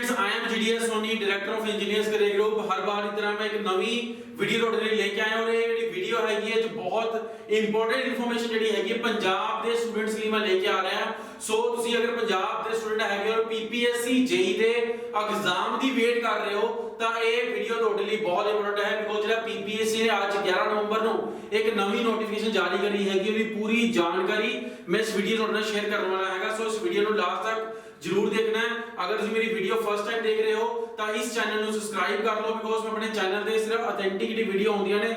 Friends, I am GDS Soni, director of engineers career group. हर बार की तरह मैं एक नवी वीडियो ਤੁਹਾਡੇ ਲਈ लेके आया और ये ਜਿਹੜੀ ਵੀਡੀਓ ਹੈਗੀ ਹੈ ਜੋ ਬਹੁਤ ਇੰਪੋਰਟੈਂਟ ਇਨਫੋਰਮੇਸ਼ਨ ਜਿਹੜੀ ਹੈਗੀ ਹੈ ਪੰਜਾਬ ਦੇ ਸਟੂਡੈਂਟਸ ਲਈ ਮੈਂ ਲੈ ਕੇ ਆ ਰਿਹਾ। ਸੋ ਤੁਸੀਂ ਅਗਰ ਪੰਜਾਬ ਦੇ ਸਟੂਡੈਂਟ ਹੈਗੇ ਹੋ PPSC JE ਦੇ ਐਗਜ਼ਾਮ ਦੀ ਵੇਟ ਕਰ ਰਹੇ ਹੋ ਤਾਂ ਇਹ ਵੀਡੀਓ ਤੁਹਾਡੇ ਲਈ ਬਹੁਤ ਇੰਪੋਰਟੈਂਟ ਹੈ ਬਿਕੋਜ਼ ਜਿਹੜਾ PPSC ਨੇ ਅੱਜ 11 ਨਵੰਬਰ ਨੂੰ ਇੱਕ ਨਵੀਂ ਨੋਟੀਫਿਕੇਸ਼ਨ ਜਾਰੀ ਕਰੀ ਹੈਗੀ, ਉਹਦੀ ਪੂਰੀ ਜਾਣਕਾਰੀ ਮੈਂ ਇਸ ਵੀਡੀਓ ਤੁਹਾਡੇ ਨਾਲ ਸ਼ੇਅਰ ਕਰਨ ਵਾਲਾ ਹੈਗਾ। ਸੋ ਇਸ ਵੀਡੀਓ ਨੂੰ ਲਾਸਟ ਤੱਕ जरूर देखना है। अगर तुम मेरी वीडियो फर्स्ट टाइम देख रहे हो तो इस चैनल को सब्सक्राइब कर लो बिकॉज मैं अपने चैनल पे सिर्फ ऑथेंटिक वीडियो होंदियां ने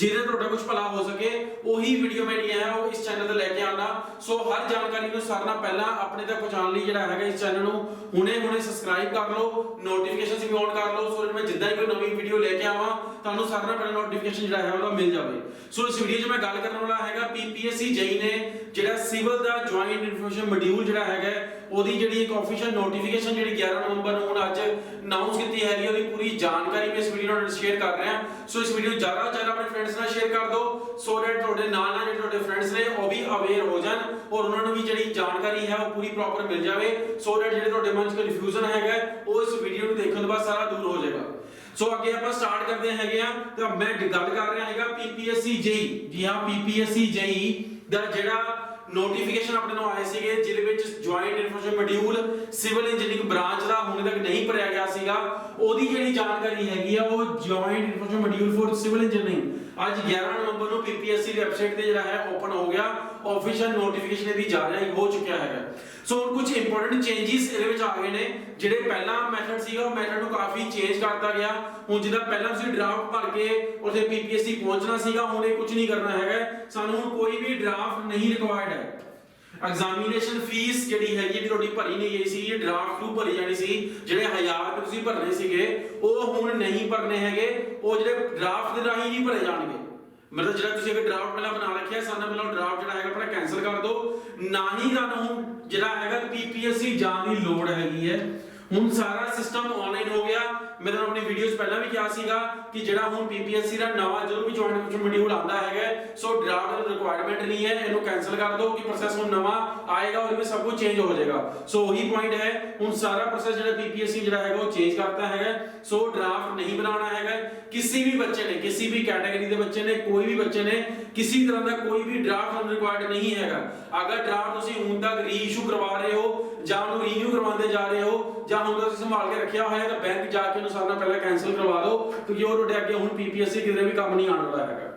जिहदे तोड़ा कुछ भला हो सके वही वीडियो मैं है वो इस चैनल ते लेके आना। सो हर जानकारी को सारना पहला अपने तक पहुंचाने लिए जिहड़ा हैगा इस चैनल को हुणे सब्सक्राइब कर लो, नोटिफिकेशन भी ऑन कर लो सो मैं जिद्दां ही कोई नवी वीडियो लेके आवां तुहानू सारना पहला नोटिफिकेशन जिहड़ा है ओहदा मिल जावे। सो इस वीडियो च मैं गल करन वाला हैगा PPSC JE ने जिहड़ा सिविल दा जॉइंट इन्फॉर्मेशन मॉड्यूल जिहड़ा हैगा ओदी जिहड़ी एक ऑफिशियल नोटिफिकेशन जिहड़ी 11 नवंबर ਨੂੰ ਹੁਣ ਅੱਜ ਅਨਾਉਂਸ ਕੀਤੀ ਹੈਗੀ ਉਹਦੀ ਪੂਰੀ ਜਾਣਕਾਰੀ ਮੈਂ ਇਸ ਵੀਡੀਓ ਨਾਲ ਸ਼ੇਅਰ ਕਰ ਰਿਹਾ। ਸੋ ਇਸ ਵੀਡੀਓ ਜ਼ਿਆਦਾ ਤੋਂ ਜ਼ਿਆਦਾ ਆਪਣੇ ਫਰੈਂਡਸ ਨਾਲ ਸ਼ੇਅਰ ਕਰ ਦਿਓ ਸੋ ਦੈਟ ਤੁਹਾਡੇ ਨਾਲ ਜਿਹੜੇ ਤੁਹਾਡੇ ਫਰੈਂਡਸ ਨੇ ਉਹ ਵੀ ਅਵੇਅਰ ਹੋ ਜਾਣ ਔਰ ਉਹਨਾਂ ਨੂੰ ਵੀ ਜਿਹੜੀ ਜਾਣਕਾਰੀ ਹੈ ਉਹ ਪੂਰੀ ਪ੍ਰੋਪਰ ਮਿਲ ਜਾਵੇ ਸੋ ਦੈਟ ਜਿਹੜੇ ਤੁਹਾਡੇ ਮਨ 'ਚ ਕਨਫਿਊਜ਼ਨ ਹੈਗਾ ਉਹ ਇਸ ਵੀਡੀਓ ਨੂੰ ਦੇਖਣ ਤੋਂ ਬਾਅਦ ਸਾਰਾ ਦੂਰ ਹੋ ਜਾਏਗਾ। ਸੋ ਅੱਗੇ ਆਪਾਂ ਸਟਾਰਟ ਕਰਦੇ ਹੈਗੇ ਆ ਤਾਂ ਮੈਂ ਗੱਲ ਕਰ ਰਿਹਾ ਹੈਗਾ PPSC JE। ਜੀ ਹਾਂ, PPSC JE ਦਾ ਜਿਹੜਾ ਨੋਟੀਫਿਕੇਸ਼ਨ ਆਪਣੇ ਨੂੰ ਆਏ ਸੀਗੇ ਜਿਹਦੇ ਵਿੱਚ joint information module civil engineering branch ਦਾ ਹੁਣ ਤੱਕ ਨਹੀਂ ਭਰਿਆ ਗਿਆ ਸੀਗਾ, ਉਹਦੀ ਜਿਹੜੀ ਜਾਣਕਾਰੀ ਹੈਗੀ ਆ ਉਹ joint information module for civil engineering ਅੱਜ 11 ਨਵੰਬਰ ਨੂੰ PPSC ਦੀ ਵੈਬਸਾਈਟ ਤੇ ਜਿਹੜਾ ਹੈ ਓਪਨ ਹੋ ਗਿਆ, ਆਫੀਸ਼ੀਅਲ ਨੋਟੀਫਿਕੇਸ਼ਨ ਇਹਦੀ ਜਾਰੀ ਹੋ ਚੁੱਕਿਆ ਹੈਗਾ। ਸੋ ਹੁਣ ਕੁਝ ਇੰਪੋਰਟੈਂਟ ਚੇਂਜਸ ਇਹਦੇ ਵਿੱਚ ਆ ਗਏ ਨੇ। ਜਿਹੜੇ ਪਹਿਲਾ ਮੈਥਡ ਸੀਗਾ ਉਹ ਮੈਥਡ ਨੂੰ ਕਾਫੀ ਚੇਂਜ ਕਰਤਾ ਗਿਆ। ਹੁਣ ਜਿੱਦਾਂ ਪਹਿਲਾਂ ਤੁਸੀਂ ਡਰਾਫਟ ਭਰ ਕੇ ਉਥੇ PPSC ਪਹੁੰਚਣਾ ਸੀਗਾ, ਹੁਣ ਇਹ ਕੁਝ ਨਹੀਂ ਕਰਨਾ ਹੈਗਾ। ਸਾਨੂੰ ਹੁਣ ਕੋਈ ਵੀ ਡਰਾਫਟ ਨਹੀਂ ਰਿਕੁਆਇਰਡ ਹੈ। ਐਗਜ਼ਾਮੀਨੇਸ਼ਨ ਫੀਸ ਜਿਹੜੀ ਹੈਗੀ ਜਿਹੜੀ ਤੁਹਾਡੀ ਭਰੀ ਨਹੀਂ ਗਈ ਸੀ, ਡਰਾਫਟ ਨੂੰ ਭਰੀ ਜਾਣੀ ਸੀ, ਜਿਹੜੇ 1000 ਰੁਪਏ ਤੁਸੀਂ ਭਰਨੇ ਸੀਗੇ ਉਹ ਹੁਣ ਨਹੀਂ ਭਰਨੇ ਹੈਗੇ, ਉਹ ਜਿਹੜੇ ਡਰਾਫਟ ਦੇ ਰਾਹੀਂ ਹੀ ਭਰੇ ਜਾਣਗੇ। मतलब ਜਿਹੜਾ ਤੁਸੀਂ ਅਗਰ ਡਰਾਫਟ ਪਹਿਲਾਂ ਬਣਾ ਰੱਖਿਆ ਸਾਡਾ ਪਹਿਲਾਂ ਡਰਾਫਟ ਜਿਹੜਾ ਹੈਗਾ ਆਪਣਾ ਕੈਨਸਲ ਕਰ ਦਿਓ, ਨਾ ਹੀ ਤੁਹਾਨੂੰ ਜਿਹੜਾ ਹੈਗਾ PPSC ਜਾਣ ਦੀ ਲੋੜ ਹੈਗੀ ਹੈ। ਹੁਣ ਸਾਰਾ ਸਿਸਟਮ ਆਨਲਾਈਨ ਹੋ ਗਿਆ। ਮੈਂ ਤੁਹਾਨੂੰ ਆਪਣੀ ਵੀਡੀਓਜ਼ ਪਹਿਲਾਂ ਵੀ ਕਿਹਾ ਸੀਗਾ ਕਿ ਜਿਹੜਾ ਹੁਣ PPSC ਦਾ ਨਵਾਂ ਜਦੋਂ ਵੀ ਜੁਆਇੰਟ ਇਨਫੋਰਮੇਸ਼ਨ ਮੋਡਿਊਲ ਆਉਂਦਾ ਹੈਗਾ ਸੋ ਡਰਾਫਟ ਦੀ ਰਿਕੁਆਇਰਮੈਂਟ ਨਹੀਂ ਹੈ, ਇਹਨੂੰ ਕੈਨਸਲ ਕਰ ਦਿਓ ਕਿ ਪ੍ਰੋਸੈਸ ਹੁਣ ਨਵਾਂ ਆਏਗਾ ਔਰ ਇਹ ਸਭ ਕੁਝ ਚੇਂਜ ਹੋ ਜਾਏਗਾ। ਸੋ ਉਹੀ ਪੁਆਇੰਟ ਹੈ, ਹੁਣ ਸਾਰਾ ਪ੍ਰੋਸੈਸ ਜਿਹੜਾ PPSC ਜਿਹੜਾ ਹੈਗਾ ਉਹ ਚੇਂਜ ਕਰਤਾ ਹੈਗਾ। ਸੋ ਡਰਾਫਟ ਨਹੀਂ ਬਣਾਉਣਾ ਹੈਗਾ। ਕਿਸੇ ਵੀ ਬੱਚੇ ਨੇ, ਕਿਸੇ ਵੀ ਕੈਟਾਗਰੀ ਦੇ ਬੱਚੇ ਨੇ, ਕੋਈ ਵੀ ਬੱਚੇ ਨੇ ਕਿਸੇ ਤਰ੍ਹਾਂ ਦਾ ਕੋਈ ਵੀ ਡਰਾਫਟ ਰਿਕੁਆਇਰਡ ਨਹੀਂ ਹੈਗਾ। ਅਗਰ ਡਰਾਫਟ ਤੁਸੀਂ ਹੁਣ ਤੱਕ ਰੀਇਸ਼ੂ ਕਰਵਾ ਰਹੇ ਹੋ ਜਾਂ ਉਹਨੂੰ ਰੀਨਿਊ ਕਰਵਾਉਂਦੇ ਜਾ ਰਹੇ ਹੋ ਜਾਂ ਹੁਣ ਤੁਸੀਂ ਸੰਭਾਲ ਕੇ ਰੱਖਿਆ ਹੋਇਆ ਤਾਂ ਬੈਂਕ ਜਾ ਕੇ ਉਹਨੂੰ ਸਾਰਾ ਪਹਿਲਾਂ ਕੈਨਸਲ ਕਰਵਾ ਦਿਓ ਕਿਉਂਕਿ ਉਹ ਤੁਹਾਡੇ ਅੱਗੇ ਹੁਣ PPSC ਕਿਤੇ ਵੀ ਕੰਮ ਨਹੀਂ ਆਉਣ ਵਾਲਾ ਹੈਗਾ।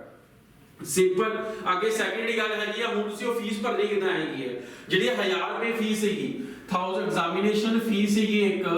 ਸਿੰਪਲ। ਅੱਗੇ ਸੈਕੰਡਰੀ ਗੱਲ ਹੈਗੀ ਆ, ਹੁਣ ਤੁਸੀਂ ਉਹ ਫੀਸ ਭਰਨੀ ਕਿਦਾਂ ਹੈਗੀ ਹੈ। ਜਿਹੜੀ 1000 ਰੁਪਏ ਫੀਸ ਸੀਗੀ 1000 ਐਗਜ਼ਾਮੀਨੇਸ਼ਨ ਫੀਸ ਸੀਗੀ ਇੱਕ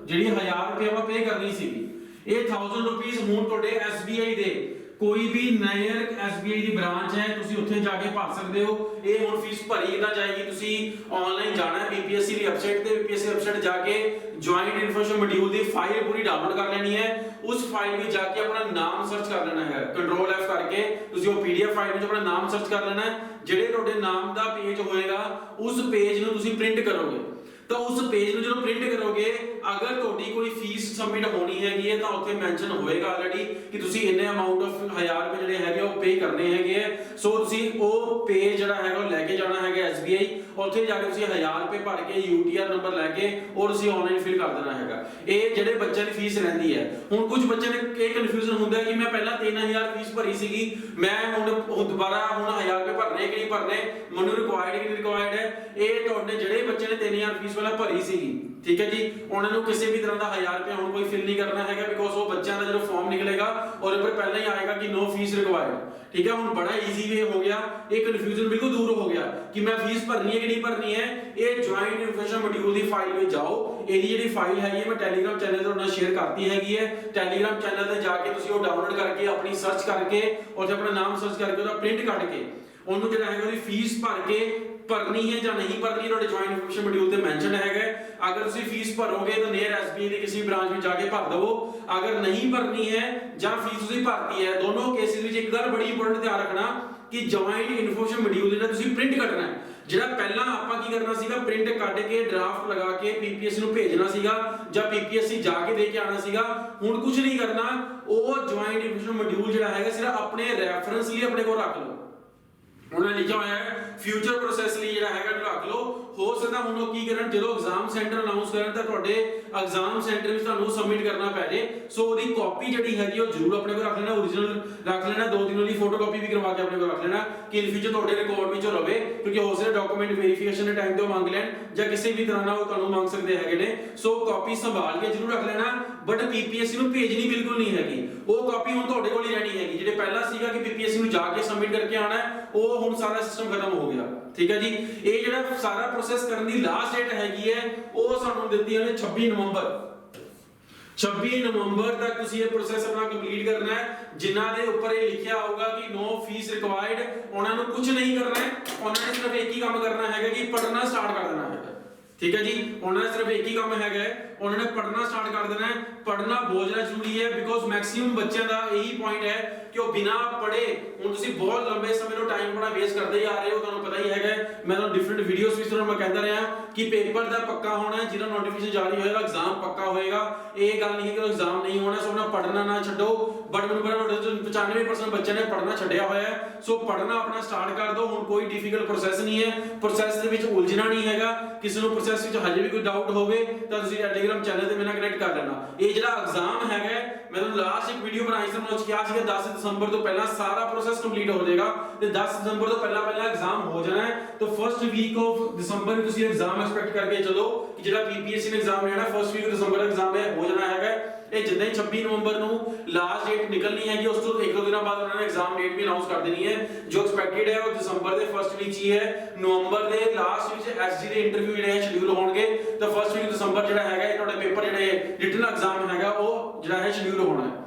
ਜਿਹੜੀ 1000 ਰੁਪਏ ਆਪਾਂ ਪੇ ਕਰਨੀ ਸੀਗੀ, ਇਹ 1000 ਰੁਪਏ ਹੁਣ ਤੁਹਾਡੇ SBI ਦੇ ਕੋਈ ਵੀ ਨੇਅਰ SBI ਦੀ ਬ੍ਰਾਂਚ ਹੈ ਤੁਸੀਂ ਉੱਥੇ ਜਾ ਕੇ ਭਰ ਸਕਦੇ ਹੋ। ਇਹ ਹੁਣ ਫੀਸ ਭਰੀ ਕਿਦਾਂ ਜਾਏਗੀ, ਤੁਸੀਂ ਆਨਲਾਈਨ ਜਾਣਾ ਹੈ PPSC ਦੀ ਵੈਬਸਾਈਟ ਤੇ, PPSC ਵੈਬਸਾਈਟ ਜਾ ਕੇ ਜੁਆਇੰਟ ਇਨਫੋਰਮੇਸ਼ਨ ਮੋਡਿਊਲ ਦੀ ਫਾਈਲ ਪੂਰੀ ਡਾਊਨਲੋਡ ਕਰ ਲੈਣੀ ਹੈ। ਉਸ ਫਾਈਲ ਵਿੱਚ ਜਾ ਕੇ ਆਪਣਾ ਨਾਮ ਸਰਚ ਕਰ ਲੈਣਾ ਹੈ, ਕੰਟਰੋਲ F ਕਰਕੇ ਤੁਸੀਂ ਉਹ PDF ਫਾਈਲ ਵਿੱਚ ਆਪਣਾ ਨਾਮ ਸਰਚ ਕਰ ਲੈਣਾ ਹੈ। ਜਿਹੜੇ ਤੁਹਾਡੇ ਨਾਮ ਦਾ ਪੇਜ ਹੋਏਗਾ ਉਸ ਪੇਜ ਨੂੰ ਤੁਸੀਂ ਪ੍ਰਿੰਟ ਕਰੋਗੇ ਤਾਂ ਉਸ ਪੇਜ ਨੂੰ ਜਦੋਂ ਪ੍ਰਿੰਟ ਕਰੋਗੇ ਅਗਰ ਤੁਹਾਡੀ ਕੋਈ ਫੀਸ ਸਬਮਿਟ ਹੋਣੀ ਹੈਗੀ ਹੈ ਤਾਂ ਉੱਥੇ ਮੈਂਸ਼ਨ ਹੋਏਗਾ ਆਲਰੇਡੀ ਕਿ ਤੁਸੀਂ ਇੰਨੇ ਅਮਾਉਂਟ ਆਫ 1000 ਰੁਪਏ ਜਿਹੜੇ ਹੈਗੇ ਉਹ ਪੇ ਕਰਨੇ ਹੈਗੇ ਆ। ਸੋ ਤੁਸੀਂ ਉਹ ਪੇਜ ਜਿਹੜਾ ਹੈਗਾ ਉਹ ਲੈ ਕੇ ਜਾਣਾ ਹੈਗਾ SBI, ਉੱਥੇ ਜਾ ਕੇ ਤੁਸੀਂ 1000 ਰੁਪਏ ਭਰ ਕੇ UTR ਨੰਬਰ ਲੈ ਕੇ ਔਰ ਤੁਸੀਂ ਆਨਲਾਈਨ ਫਿਲ ਕਰ ਦੇਣਾ ਹੈਗਾ। ਇਹ ਜਿਹੜੇ ਬੱਚਿਆਂ ਦੀ ਫੀਸ ਰਹਿੰਦੀ ਹੈ। ਹੁਣ ਕੁਝ ਬੱਚਿਆਂ ਨੇ ਇਹ ਕਨਫਿਊਜ਼ਨ ਹੁੰਦਾ ਕਿ ਮੈਂ ਪਹਿਲਾਂ 3000 ਫੀਸ ਭਰੀ ਸੀਗੀ, ਮੈਂ ਹੁਣ ਦੁਬਾਰਾ 1000 ਰੁਪਏ ਭਰਨੇ ਕਿ ਨਹੀਂ ਭਰਨੇ, ਮੈਨੂੰ ਰਿਕੁਆਇਰਡ ਕਿ ਨਹੀਂ ਰਿਕੁਆਇਰਡ ਹੈ। ਇਹ ਤੁਹਾਡੇ ਜਿਹੜੇ ਬੱਚੇ ਨੇ 3000 ਫੀਸ ਵਾਲਾ ਭਰੀ ਸੀਗੀ, ਠੀਕ ਹੈ ਜੀ, ਉਹਨਾਂ ਨੂੰ ਕਿਸੇ ਵੀ ਤਰ੍ਹਾਂ ਦਾ 1000 ਰੁਪਏ ਹੁਣ ਕੋਈ ਫਿਲ ਨਹੀਂ ਕਰਨਾ ਹੈਗਾ ਬਿਕੋਜ਼ ਉਹ ਬੱਚਿਆਂ ਦਾ ਜਦੋਂ ਫਾਰਮ ਨਿਕਲੇਗਾ ਔਰ ਉੱਪਰ ਪਹਿਲਾਂ ਹੀ ਆਏਗਾ ਕਿ ਨੋ ਫੀਸ ਰਿਕੁਆਇਰਡ। ਠੀਕ ਹੈ, ਹੁਣ ਬੜਾ ਈਜ਼ੀ ਵੇ ਹੋ ਗਿਆ, ਇਹ ਕਨਫਿਊਜ਼ਨ ਬਿਲਕੁਲ ਦੂਰ ਹੋ ਗਿਆ ਕਿ ਮੈਂ ਫੀਸ ਭਰਨੀ ਹੈ ਕਿ ਨਹੀਂ ਭਰਨੀ ਹੈ। ਇਹ ਜੁਆਇੰਟ ਇਨਫੋਰਮੇਸ਼ਨ ਮੋਡਿਊਲ ਦੀ ਫਾਈਲ ਵਿੱਚ ਜਾਓ, ਇਹਦੀ ਜਿਹੜੀ ਫਾਈਲ ਹੈਗੀ ਮੈਂ ਟੈਲੀਗ੍ਰਾਮ ਚੈਨਲ ਤੇ ਤੁਹਾਡੇ ਨਾਲ ਸ਼ੇਅਰ ਕਰਤੀ ਹੈਗੀ ਹੈ। ਟੈਲੀਗ੍ਰਾਮ ਚੈਨਲ ਤੇ ਜਾ ਕੇ ਤੁਸੀਂ ਉਹ ਡਾਊਨਲੋਡ ਕਰਕੇ ਆਪਣੀ ਸਰਚ ਕਰਕੇ ਔਰ ਆਪਣਾ ਨਾਮ ਸਰਚ ਕਰਕੇ ਉਹਦਾ ਪ੍ਰਿੰਟ ਕੱਢ ਕੇ ਉਹਨੂੰ ਜਿਹੜਾ ਹੈਗਾ ਉਹਦੀ ਫੀਸ ਭਰ ਕੇ ਭਰਨੀ ਹੈ ਜਾਂ ਨਹੀਂ ਭਰਨੀ ਤੁਹਾਡੇ ਜੁਆਇੰਟ ਇਨਫੋਰਮੇਸ਼ਨ ਮੋਡਿਊਲ ਤੇ ਮੈਂਸ਼ਨ ਹੈਗਾ। ਅਗਰ ਤੁਸੀਂ ਫੀਸ ਭਰੋਗੇ ਤਾਂ ਨੀਅਰ SBI ਦੇ ਕਿਸੇ ਬ੍ਰਾਂਚ ਵਿੱਚ ਜਾ ਕੇ ਭਰ ਦਵੋ। ਅਗਰ ਨਹੀਂ ਭਰਨੀ ਹੈ ਜਾਂ ਫੀਸ ਤੁਸੀਂ ਭਰਤੀ ਹੈ, ਦੋਨੋਂ ਕੇਸਿਸ ਵਿੱਚ ਇੱਕ ਗੱਲ ਬੜੀ ਇੰਪੋਰਟੈਂਟ ਧਿਆਨ ਰੱਖਣਾ ਕਿ ਜੁਆਇੰਟ ਇਨਫੋਰਮੇਸ਼ਨ ਮੋਡਿਊਲ ਜਿਹੜਾ ਤੁਸੀਂ ਪ੍ਰਿੰਟ ਕੱਢਣਾ ਹੈ। ਜਿਹੜਾ ਪਹਿਲਾਂ ਆਪਾਂ ਕੀ ਕਰਨਾ ਸੀਗਾ, ਪ੍ਰਿੰਟ ਕੱਢ ਕੇ ਡਰਾਫਟ ਲਗਾ ਕੇ PPSC ਨੂੰ ਭੇਜਣਾ ਸੀਗਾ ਜਾਂ PPSC ਜਾ ਕੇ ਦੇ ਕੇ ਆਣਾ ਸੀਗਾ। ਹੁਣ ਕੁਝ ਨਹੀਂ ਕਰਨਾ, ਉਹ ਜੁਆਇੰਟ ਇਨਫੋਰਮੇਸ਼ਨ ਮੋਡਿਊਲ ਜਿਹੜਾ ਹੈਗਾ ਸਿਰਫ ਆਪਣੇ ਰੈਫਰੈਂਸ ਲਈ ਆਪਣੇ ਕੋਲ ਰੱਖ ਲਓ। ਉਹਨਾਂ ਲਿਖਿਆ ਹੋਇਆ ਹੈ ਫਿਊਚਰ ਪ੍ਰੋਸੈਸ ਲਈ ਜਿਹੜਾ ਹੈਗਾ ਰੱਖ ਲਓ, ਹੋ ਸਕਦਾ ਹੁਣ ਉਹ ਕੀ ਕਰਨ, ਜਦੋਂ ਐਗਜ਼ਾਮ ਸੈਂਟਰ ਅਨਾਉਂਸ ਕਰਨ ਤਾਂ ਤੁਹਾਡੇ ਐਗਜ਼ਾਮ ਸੈਂਟਰ ਵਿੱਚ ਤੁਹਾਨੂੰ ਸਬਮਿਟ ਕਰਨਾ ਪੈ ਜੇ। ਸੋ ਉਹਦੀ ਕਾਪੀ ਜਿਹੜੀ ਹੈਗੀ ਉਹ ਜ਼ਰੂਰ ਆਪਣੇ ਕੋਲ ਰੱਖ ਲੈਣਾ, ਓਰੀਜਨਲ ਰੱਖ ਲੈਣਾ, 2-3 ਦੀ ਫੋਟੋਕਾਪੀ ਵੀ ਕਰਵਾ ਕੇ ਆਪਣੇ ਕੋਲ ਰੱਖ ਲੈਣਾ ਕਿ ਇਨ ਫਿਊਚਰ ਤੁਹਾਡੇ ਰਿਕਾਰਡ ਵਿੱਚ ਰਵੇ, ਕਿਉਂਕਿ ਹੋ ਸਕਦਾ ਡਾਕੂਮੈਂਟ ਵੈਰੀਫਿਕੇਸ਼ਨ ਦੇ ਟਾਈਮ ਤੇ ਮੰਗ ਲੈਣ ਜਾਂ ਕਿਸੇ ਵੀ ਤਰ੍ਹਾਂ ਨਾਲ ਉਹ ਤੁਹਾਨੂੰ ਮੰਗ ਸਕਦੇ ਹੈਗੇ ਨੇ। ਸੋ ਕਾਪੀ ਸੰਭਾਲ ਕੇ ਜ਼ਰੂਰ ਰੱਖ ਲੈਣਾ, ਬਟ ਪੀਪੀਐਸਸੀ ਨੂੰ ਭੇਜਣੀ ਬਿਲਕੁਲ ਨਹੀਂ ਹੈਗੀ। ਉਹ ਕਾਪੀ ਹੁਣ ਤੁਹਾਡੇ ਕੋਲ ਹੀ ਰਹਿਣੀ ਹੈਗੀ। ਜਿਹੜੇ ਪਹਿਲਾਂ ਸੀਗਾ ਕਿ ਪੀਪੀਐਸਸੀ ਨੂੰ ਜਾ ਕੇ ਸਬਮਿਟ ਕਰਕੇ ਆਣਾ, ਉਹ ਹੁਣ ਸਾਰਾ ਸਿਸਟਮ ਖਤਮ ਹੋ ਗਿਆ। ਠੀਕ ਹੈ ਜੀ। ਇਹ ਜਿਹੜਾ ਸਾਰਾ ਪ੍ਰੋਸੈਸ ਕਰਨ ਦੀ ਲਾਸਟ ਡੇਟ ਹੈਗੀ ਹੈ ਉਹ ਸਾਨੂੰ ਦਿੱਤੀ ਉਹਨੇ 26 ਨਵੰਬਰ। 26 ਨਵੰਬਰ ਤੱਕ ਤੁਸੀਂ ਇਹ ਪ੍ਰੋਸੈਸ ਆਪਣਾ ਕੰਪਲੀਟ ਕਰਨਾ ਹੈ। ਜਿਨ੍ਹਾਂ ਦੇ ਉੱਪਰ ਇਹ ਲਿਖਿਆ ਹੋਊਗਾ ਕਿ ਨੋ ਫੀਸ ਰਿਕਵਾਇਰਡ, ਉਹਨਾਂ ਨੂੰ ਕੁਝ ਨਹੀਂ ਕਰਨਾ ਹੈ। ਉਹਨਾਂ ਨੇ ਸਿਰਫ ਇੱਕ ਹੀ ਕੰਮ ਕਰਨਾ ਹੈਗਾ ਕਿ ਪੜ੍ਹਨਾ ਸਟਾਰਟ ਕਰ ਦੇਣਾ ਹੈਗਾ। ਠੀਕ ਹੈ ਜੀ। ਉਹਨਾਂ ਦਾ ਸਿਰਫ ਇੱਕ ਹੀ ਕੰਮ ਹੈਗਾ, ਉਹਨਾਂ ਨੇ ਪੜ੍ਹਨਾ ਸਟਾਰਟ ਕਰ ਦੇਣਾ ਹੈ। ਪੜ੍ਹਨਾ ਬਹੁਤ ਜ਼ਿਆਦਾ ਜ਼ਰੂਰੀ ਹੈ, ਬਿਕੋਜ਼ ਮੈਕਸਿਮਮ ਬੱਚਿਆਂ ਦਾ ਇਹੀ ਪੁਆਇੰਟ ਹੈ ਕਿ ਉਹ ਬਿਨਾਂ ਪੜ੍ਹੇ, ਹੁਣ ਤੁਸੀਂ ਬਹੁਤ ਲੰਬੇ ਸਮੇਂ ਤੋਂ ਟਾਈਮ ਆਪਣਾ ਵੇਸਟ ਕਰਦੇ ਹੀ ਆ ਰਹੇ ਹੋ, ਤੁਹਾਨੂੰ ਪਤਾ ਹੀ ਹੈਗਾ। ਮੈਂ ਤੁਹਾਨੂੰ ਡਿਫਰੈਂਟ ਵੀਡੀਓਜ਼ ਵਿੱਚ ਤੁਹਾਨੂੰ ਮੈਂ ਕਹਿੰਦਾ ਰਿਹਾ ਕਿ ਪੇਪਰ ਦਾ ਪੱਕਾ ਹੋਣਾ ਹੈ, ਜਿਹਦਾ ਨੋਟੀਫਿਕੇਸ਼ਨ ਜਾਰੀ ਹੋਏਗਾ ਐਗਜ਼ਾਮ ਪੱਕਾ ਹੋਏਗਾ। ਇਹ ਗੱਲ ਨਹੀਂ ਕਿ ਐਗਜ਼ਾਮ ਨਹੀਂ ਹੋਣਾ। ਸੋ ਆਪਣਾ ਪੜ੍ਹਨਾ ਨਾ ਛੱਡੋ, ਬਟ ਮੈਨੂੰ ਪਤਾ ਤੁਹਾਡੇ ਚੋਂ 95% ਬੱਚਿਆਂ ਨੇ ਪੜ੍ਹਨਾ ਛੱਡਿਆ ਹੋਇਆ ਹੈ। ਸੋ ਪੜ੍ਹਨਾ ਆਪਣਾ ਸਟਾਰਟ ਕਰ ਦਿਓ। ਹੁਣ ਕੋਈ ਡਿਫਿਕਲਟ ਪ੍ਰੋਸੈਸ ਨਹੀਂ ਹੈ, ਪ੍ਰੋਸੈਸ ਦੇ ਵਿੱਚ ਉਲਝਣਾ ਨਹੀਂ ਹੈਗਾ। ਕਿਸੇ ਨੂੰ ਪ੍ਰੋਸੈਸ ਵਿੱਚ ਹਜੇ ਵੀ ਕੋਈ ਡਾਊਟ ਹੋਵੇ ਤਾਂ ਤੁਸੀਂ ਟੈਲੀਗ੍ਰਾਮ ਚੈਨਲ ਤੇ ਮੇਰੇ ਨਾਲ ਕਨੈਕਟ ਕਰ ਲੈਣਾ। ਇਹ ਜਿਹੜਾ ਐਗਜ਼ਾਮ ਹੈਗਾ, ਮੈਂ ਤੁਹਾਨੂੰ ਲਾਸਟ ਇੱਕ ਵੀਡੀਓ ਬਣਾਈ ਸੀ, ਮੈਂ ਕਿਹਾ ਸੀਗਾ 10 ਦਸੰਬਰ ਤੋਂ ਪਹਿਲਾਂ ਸਾਰਾ ਪ੍ਰੋਸੈਸ ਕੰਪਲੀਟ ਹੋ ਜਾਏਗਾ ਤੇ 10 ਦਸੰਬਰ ਤੋਂ ਪਹਿਲਾਂ ਐਗਜ਼ਾਮ ਹੋ ਜਾਣਾ ਹੈ। ਤਾਂ ਫਰਸਟ ਵੀਕ ਆਫ ਦਸੰਬਰ ਤੁਸੀਂ ਐਗਜ਼ਾਮ ਐਕਸਪੈਕਟ ਕਰਕੇ ਚਲੋ ਕਿ ਜਿਹੜਾ ਪੀਪੀਐਸਸੀ ਨੇ ਐਗਜ਼ਾਮ ਲੈਣਾ ਫਰਸਟ ਵੀਕ ਦਸੰਬਰ ਐਗਜ਼ਾਮ ਹੋ ਜਾਣਾ ਹੈਗਾ। ਇਹ ਜਿੱਦਾਂ ਹੀ 26 ਨਵੰਬਰ ਨੂੰ ਲਾਸਟ ਡੇਟ ਨਿਕਲਣੀ ਹੈਗੀ, ਉਸ ਤੋਂ 1-2 ਦਿਨਾਂ ਬਾਅਦ ਉਹਨਾਂ ਨੇ ਐਗਜ਼ਾਮ ਡੇਟ ਵੀ ਅਨਾਉਂਸ ਕਰ ਦੇਣੀ ਹੈ। ਜੋ ਐਕਸਪੈਕਟਡ ਹੈ ਉਹ ਦਸੰਬਰ ਦੇ ਫਰਸਟ ਵੀਕ ਹੀ ਹੈ। ਨਵੰਬਰ ਦੇ ਲਾਸਟ ਵਿੱਚ ਐਸਜੀ ਦੇ ਇੰਟਰਵਿਊ ਜਿਹੜੇ ਹੈ ਸ਼ਡਿਊਲ ਹੋਣਗੇ, ਤਾਂ ਫਰਸਟ ਵੀਕ ਦਸੰਬਰ ਜਿਹੜਾ ਹੈਗਾ ਇਹ ਤੁਹਾਡੇ ਪੇਪਰ ਜਿਹੜੇ ਰਿਟਨ ਐਗਜ਼ਾਮ ਹੈਗਾ ਉਹ ਜਿਹੜਾ ਹੈ ਸ਼ਡਿਊਲ ਹੋਣਾ ਹੈ।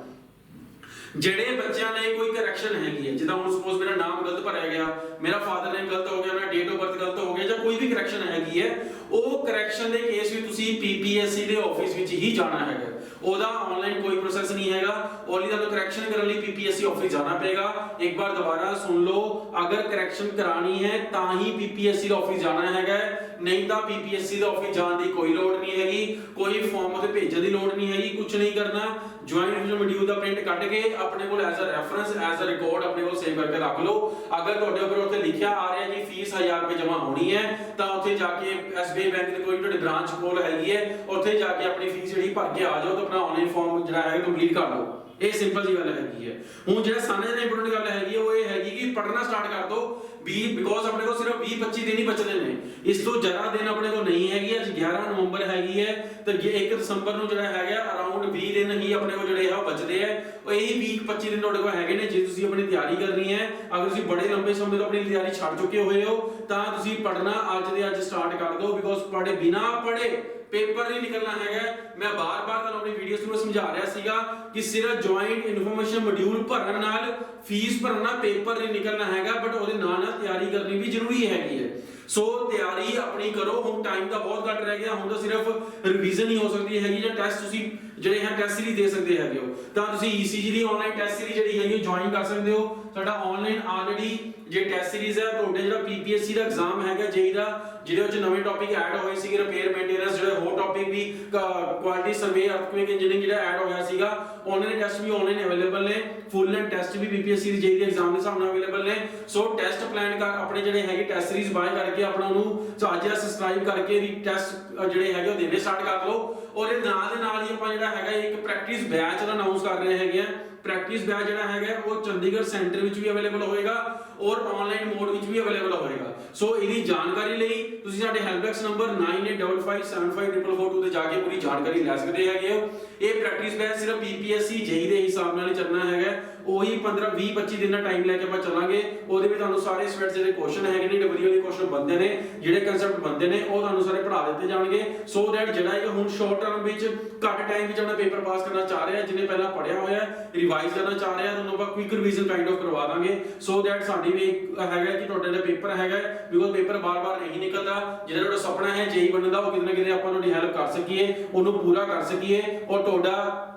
ਜਿਹੜੇ ਬੱਚਿਆਂ ਨੇ ਕੋਈ ਕਰੈਕਸ਼ਨ ਹੈਗੀ ਹੈ, ਜਿੱਦਾਂ ਹੁਣ ਸਪੋਜ਼ ਮੇਰਾ ਨਾਮ ਗਲਤ ਭਰਿਆ ਗਿਆ, ਮੇਰਾ ਫਾਦਰ ਨੇਮ ਗਲਤ ਹੋ ਗਿਆ, ਮੇਰਾ ਡੇਟ ਆਫ ਬਰਥ ਗਲਤ ਹੋ ਗਿਆ, ਜਾਂ ਕੋਈ ਵੀ ਕਰੈਕਸ਼ਨ ਹੈਗੀ ਹੈ, ਉਹ ਕਰੈਕਸ਼ਨ ਦੇ ਕੇਸ ਵਿੱਚ ਤੁਸੀਂ ਪੀਪੀਐਸਸੀ ਦੇ ਆਫਿਸ ਵਿੱਚ ਹੀ ਜਾਣਾ ਹੈਗਾ। ਉਹਦਾ ਆਨਲਾਈਨ ਕੋਈ ਪ੍ਰੋਸੈਸ ਨਹੀਂ ਹੈਗਾ। ਓਨਲੀ ਤੁਹਾਨੂੰ ਕਰੈਕਸ਼ਨ ਕਰਨ ਲਈ ਪੀਪੀਐਸਸੀ ਆਫਿਸ ਜਾਣਾ ਪਏਗਾ। ਇੱਕ ਵਾਰ ਦੁਬਾਰਾ ਸੁਣ ਲਓ, ਅਗਰ ਕਰੈਕਸ਼ਨ ਕਰਾਣੀ ਹੈ ਤਾਂ ਹੀ ਪੀਪੀਐਸਸੀ ਦੇ ਆਫਿਸ ਜਾਣਾ ਹੈਗਾ, ਨਹੀਂ ਤਾਂ ਪੀਪੀਐਸਸੀ ਦੇ ਆਫਿਸ ਜਾਣ ਦੀ ਕੋਈ ਲੋੜ ਨਹੀਂ ਹੈਗੀ। ਕੋਈ ਫਾਰਮ ਉਹਦੇ ਭੇਜਣ ਦੀ ਲੋੜ ਨਹੀਂ ਹੈਗੀ, ਕੁਝ ਨਹੀਂ ਕਰਨਾ। ਜੁਆਇਨਟ ਮੋਡਿਊਲ ਦਾ ਪ੍ਰਿੰਟ ਕੱਢ ਕੇ ਆਪਣੇ ਕੋਲ as a reference, as a record ਆਪਣੇ ਕੋਲ ਸੇਵ ਕਰਕੇ ਰੱਖ ਲਓ। ਅਗਰ ਤੁਹਾਡੇ ਉੱਪਰ ਉੱਥੇ ਲਿਖਿਆ ਆ ਰਿਹਾ ਕਿ ਫੀਸ 1000 ਰੁਪਏ ਜਮ੍ਹਾਂ ਹੋਣੀ ਹੈ, ਤਾਂ ਉੱਥੇ ਜਾ ਕੇ ਐਸਬੀਆਈ ਬੈਂਕ ਦੇ ਕੋਈ ਤੁਹਾਡੀ ਬ੍ਰਾਂਚ ਕੋਲ ਹੈਗੀ ਹੈ, ਉੱਥੇ ਜਾ ਕੇ ਆਪਣੀ ਫੀਸ ਜਿਹੜੀ ਭਰ ਕੇ ਆ ਜਾਓ ਤੇ ਆਪਣਾ ਆਨਲਾਈਨ ਫਾਰਮ ਜਿਹੜਾ ਹੈ ਕੰਪਲੀਟ ਕਰ ਲਓ। ਇਹ ਸਿੰਪਲ ਜੀ ਗੱਲ ਹੈਗੀ ਹੈ। ਹੁਣ ਜਿਹੜਾ ਸਾਰਿਆਂ ਨਾਲੋਂ ਇੰਪੋਰਟੈਂਟ ਗੱਲ ਹੈਗੀ ਉਹ ਇਹ ਹੈਗੀ ਕਿ ਪੜ੍ਹਨਾ ਸਟਾਰਟ ਕਰ ਦਿਓ ਬਿਕੋਜ਼ ਆਪਣੇ ਕੋਲ ਸਿਰਫ 20-25 ਦਿਨ ਹੀ ਬਚਦੇ ਨੇ, ਇਸ ਤੋਂ ਜ਼ਿਆਦਾ ਦਿਨ ਆਪਣੇ ਕੋਲ ਨਹੀਂ ਹੈਗੀ। ਅੱਜ 11 ਨਵੰਬਰ ਹੈਗੀ ਹੈ ਤੇ 1 ਦਸੰਬਰ ਨੂੰ ਜਿਹੜਾ ਹੈਗਾ ਅਰਾਊਂਡ 20 ਦਿਨ ਹੀ ਆਪਣੇ ਕੋਲ ਜਿਹੜੇ ਆ ਉਹ ਬਚਦੇ ਆ। ਉਹ ਇਹੀ 20-25 ਦਿਨ ਤੁਹਾਡੇ ਕੋਲ ਹੈਗੇ ਨੇ। ਜੇ ਤੁਸੀਂ ਆਪਣੀ ਤਿਆਰੀ ਕਰਨੀ ਹੈ, ਅਗਰ ਤੁਸੀਂ ਬੜੇ ਲੰਬੇ ਸਮੇਂ ਤੋਂ ਆਪਣੀ ਤਿਆਰੀ ਛੱਡ ਚੁੱਕੇ ਹੋਏ ਹੋ, ਤਾਂ ਤੁਸੀਂ ਪੜ੍ਹਨਾ ਅੱਜ ਦੇ ਅੱਜ ਸਟਾਰਟ ਕਰ ਦਿਓ, ਬਿਕੋਜ਼ ਪੜ੍ਹੇ ਬਿਨਾ ਪੜ੍ਹੇ ਪੇਪਰ ਨਹੀਂ ਨਿਕਲਣਾ ਹੈਗਾ। ਮੈਂ ਬਾਰ-ਬਾਰ ਤੁਹਾਨੂੰ ਆਪਣੀ ਵੀਡੀਓਜ਼ ਨੂੰ ਸਮਝਾ ਰਿਹਾ ਸੀਗਾ ਕਿ ਸਿਰਫ ਜੁਆਇੰਟ ਇਨਫੋਰਮੇਸ਼ਨ ਮੋਡਿਊਲ ਭਰਨ ਨਾਲ ਫੀਸ ਭਰਨਾ ਪੇਪਰ ਨਹੀਂ ਨਿਕਲਣਾ ਹੈਗਾ, ਬਟ ਉਹਦੇ ਨਾਲ ਤਿਆਰੀ ਕਰਨੀ ਵੀ ਜ਼ਰੂਰੀ ਹੈਗੀ ਹੈ। ਸੋ ਤਿਆਰੀ ਆਪਣੀ ਕਰੋ। ਹੁਣ ਟਾਈਮ ਤਾਂ ਬਹੁਤ ਘੱਟ ਰਹਿ ਗਿਆ, ਹੁਣ ਤਾਂ ਸਿਰਫ ਰਿਵੀਜ਼ਨ ਹੀ ਹੋ ਸਕਦੀ ਹੈਗੀ ਜਾਂ ਟੈਸਟ ਤੁਸੀਂ ਜਿਹੜੇ ਹੈ ਟੈਸਟ ਸੀਰੀਜ਼ ਦੇ ਸਕਦੇ ਹੈਗੇ ਹੋ। ਤਾਂ ਤੁਸੀਂ ECG ਦੀ ਆਨਲਾਈਨ ਟੈਸਟ ਸੀਰੀਜ਼ ਜਿਹੜੀ ਹੈਗੀ ਉਹ ਜੁਆਇਨ ਕਰ ਸਕਦੇ ਹੋ। ਸਾਡਾ ਆਨਲਾਈਨ ਆਲਰੇਡੀ ਜੇ ਟੈਸਟ ਸੀਰੀਜ਼ ਹੈ, ਤੁਹਾਡੇ ਜਿਹੜਾ PPSC ਦਾ ਐਗਜ਼ਾਮ ਹੈਗਾ JEE ਦਾ, ਜਿਹਦੇ ਵਿੱਚ ਨਵੇਂ ਟੌਪਿਕ ਐਡ ਹੋਏ ਸੀਗੇ, ਰਿਪੇਅਰ ਮੇਨਟੇਨੈਂਸ, ਜਿਹੜੇ ਹੋਰ ਟੌਪਿਕ ਵੀ ਕੁਆਲਿਟੀ ਸਰਵੇ, ਅਰਥਕੁਇਕ ਇੰਜੀਨੀਅਰਿੰਗ ਜਿਹੜਾ ਐਡ ਹੋਇਆ ਸੀਗਾ, ਆਨਲਾਈਨ ਟੈਸਟ ਵੀ ਆਨਲਾਈਨ ਅਵੇਲੇਬਲ ਨੇ। ਫੁੱਲ ਐਂਡ ਟੈਸਟ ਵੀ PPSC ਦੇ JEE ਦੇ ਐਗਜ਼ਾਮ ਦੇ ਹਿਸਾਬ ਨਾਲ ਅਵੇਲੇਬਲ ਨੇ। ਸੋ ਟੈਸਟ ਪਲਾਨ ਕਰ ਆਪਣੇ ਜਿਹੜੇ ਹੈਗੇ ਟੈਸਟ ਸੀਰੀਜ਼ ਬਾਏ ਕਰਕੇ ਆਪਣਾ ਉਹਨੂੰ ਅੱਜ ਸਬਸਕ੍ਰਾਈਬ ਕਰਕੇ ਵੀ ਟੈਸਟ ਜਿਹੜੇ ਹੈਗੇ ਉਹ ਦੇਣੇ ਸਟਾਰਟ ਕਰ ਲਓ। ਔਰ ਇਹ ਨਾਲ ਦੇ ਨਾਲ ਹੀ ਆਪਾਂ ਜਿਹੜਾ ਹੈਗਾ ਇੱਕ ਪ੍ਰੈਕਟਿਸ ਬੈਚ ਦਾ ਅਨਾਉਂਸ ਕਰ ਰਹੇ ਹੈਗੇ ਆ। ਪ੍ਰੈਕਟਿਸ ਬੈਚ ਜਿਹੜਾ ਹੈਗਾ ਉਹ ਚੰਡੀਗੜ੍ਹ ਸੈਂਟਰ ਵਿੱਚ ਵੀ ਅਵੇਲੇਬਲ ਹੋਏਗਾ ਔਰ ਆਨਲਾਈਨ ਮੋਡ ਵਿੱਚ ਵੀ ਅਵੇਲੇਬਲ ਹੋਏਗਾ। ਸੋ ਇਹਦੀ ਜਾਣਕਾਰੀ ਲਈ ਤੁਸੀਂ ਸਾਡੇ ਹੈਲਪਡੈਸਕ ਨੰਬਰ 9855754442 ਤੇ ਜਾ ਕੇ ਪੂਰੀ ਜਾਣਕਾਰੀ ਲੈ ਸਕਦੇ ਹੈਗੇ ਹੋ। ਇਹ ਪ੍ਰੈਕਟਿਸ ਬੈਚ ਸਿਰਫ PPSC JEE ਦੇ ਹਿਸਾਬ ਨਾਲ ਹੀ ਚੱਲਣਾ ਹੈਗਾ। ਉਹੀ 15-20-25 ਦਿਨ ਦਾ ਟਾਈਮ ਲੈ ਕੇ ਆਪਾਂ ਚੱਲਾਂਗੇ। ਉਹਦੇ ਵਿੱਚ ਤੁਹਾਨੂੰ ਸਾਰੇ ਸਵੈਟ ਜਿਹੜੇ ਕੁਐਸਚਨ ਹੈਗੇ ਨੇ, ਡਬਲਯੂ ਦੇ ਕੁਐਸਚਨ ਬਣਦੇ ਨੇ, ਜਿਹੜੇ ਕਨਸੈਪਟ ਬਣਦੇ ਨੇ ਉਹ ਤੁਹਾਨੂੰ ਸਾਰੇ ਪੜ੍ਹਾ ਦਿੱਤੇ ਜਾਣਗੇ। ਸੋ ਦੈਟ ਜਿਹੜਾ ਇਹ ਹੁਣ ਸ਼ਾਰਟ ਟਰਮ ਵਿੱਚ ਘੱਟ ਟਾਈਮ ਵਿੱਚ ਆਪਣਾ ਪੇਪਰ ਪਾਸ ਕਰਨਾ ਚਾਹ ਰਿਹਾ, ਜਿਹਨੇ ਪਹਿਲਾਂ ਪੜ੍ਹਿਆ ਹੋਇਆ ਰਿਵਾਈਜ਼ ਕਰਨਾ ਚਾਹ ਰਿਹਾ, ਤੁਹਾਨੂੰ ਆਪਾਂ ਕੁਇਕ ਰਿਵੀਜ਼ਨ ਕਾਈਂਡ ਆਫ ਕਰਵਾ ਦਾਂਗੇ। ਸੋ ਦੈਟ ਸਾਡੀ ਵੀ ਹੈਗਾ ਕਿ ਤੁਹਾਡੇ ਦਾ ਪੇਪਰ ਹੈਗਾ, ਬਿਕੋਜ਼ ਪੇਪਰ ਬਾਰ-ਬਾਰ ਨਹੀਂ ਨਿਕਲਦਾ। ਜਿਹੜਾ ਤੁਹਾਡਾ ਸੁਪਨਾ ਹੈ JEE ਬਣਨ ਦਾ, ਉਹ ਕਿਤੇ ਨਾ ਕਿਤੇ ਆਪਾਂ ਤੁਹਾਡੀ ਹੈਲਪ ਕਰ ਸਕੀਏ, ਉਹਨੂੰ ਪੂਰਾ ਕਰ ਸਕੀਏ ਔਰ ਤੁਹਾਡਾ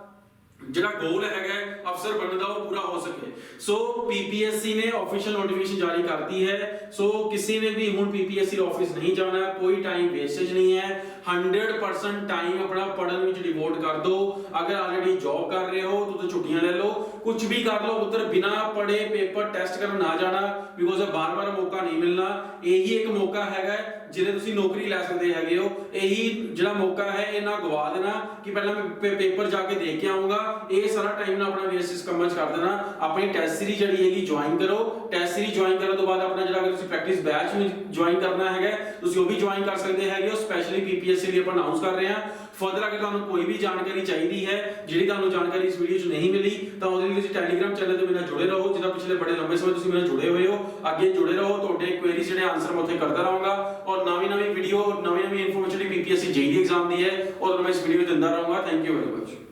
ਜਿਹੜਾ ਗੋਲ ਹੈਗਾ ਅਫਸਰ ਬਣਨ ਦਾ ਉਹ ਪੂਰਾ ਹੋ ਸਕੇ। ਸੋ PPSC ਨੇ ਆਫੀਸ਼ੀਅਲ ਨੋਟੀਫਿਕੇਸ਼ਨ ਜਾਰੀ ਕਰਤੀ ਹੈ। ਸੋ ਕਿਸੇ ਨੇ ਵੀ ਹੁਣ PPSC ਆਫਿਸ ਨਹੀਂ ਜਾਣਾ, ਕੋਈ ਟਾਈਮ ਵੇਸਟੇਜ ਨਹੀਂ ਹੈ। 100% टाइम अपना पढ़न में डिवोट कर दो। अगर ऑलरेडी जॉब कर रहे हो तो छुट्टियां ले लो, कुछ भी कर लो, उधर बिना पढ़े पेपर टेस्ट करन ना जाना, बिकॉज बार-बार मौका नहीं मिलना। यही एक मौका हैगा जिहदे तुसीं नौकरी लै सकदे हैगे हो। यही जिहड़ा मौका है ये ना गवा देना कि पहला मैं पेपर जाके दे के आऊंगा। ये सारा टाइम ना अपना वेस्ट इस कम कर देना। अपनी टेस्ट सीरीज जिहड़ी हैगी ज्वाइन करो। टेस्ट सीरीज ज्वाइन करन तो बाद अपना जिहड़ा अगर तुसीं प्रैक्टिस बैच में ज्वाइन करना हैगा तुसीं वो भी ज्वाइन कर सकदे हैगे हो। स्पेशली पीपीएससी लिए ਆਪਾਂ ਅਨਾਉਂਸ कर रहे हैं। फर्दर अगर ਤੁਹਾਨੂੰ कोई भी जानकारी चाहिए है ਜਿਹੜੀ ਤੁਹਾਨੂੰ जानकारी इस वीडियो 'ਚ नहीं मिली ਤਾਂ ਉਹਦੇ ਲਈ ਤੁਸੀਂ ਟੈਲੀਗ੍ਰਾਮ ਚੈਨਲ ਤੇ ਮੇਰੇ ਨਾਲ ਜੁੜੇ ਰਹੋ, ਜਿਹਦਾ ਪਿਛਲੇ ਬੜੇ ਲੰਬੇ ਸਮੇਂ ਤੁਸੀਂ ਮੇਰੇ ਨਾਲ ਜੁੜੇ ਹੋਏ ਹੋ। ਅੱਗੇ ਜੁੜੇ ਰਹੋ, ਤੁਹਾਡੇ ਕੁਐਰੀਜ਼ ਜਿਹੜੇ ਆਨਸਰ ਮੈਂ ਉੱਥੇ ਕਰਦਾ ਰਹਾਂਗਾ ਔਰ ਨਵੀਂ ਵੀਡੀਓ ਨਵੀਂ ਇਨਫੋਰਮੇਸ਼ਨ ਜਿਹੜੀ ਪੀਪੀਐਸਸੀ ਜੇਈ ਦੀ ਐਗਜ਼ਾਮ ਦੀ ਹੈ ਉਹ ਤੁਹਾਨੂੰ ਮੈਂ ਇਸ ਵੀਡੀਓ ਵਿੱਚ ਦਿੰਦਾ ਰਹਾਂਗਾ। Thank you very much.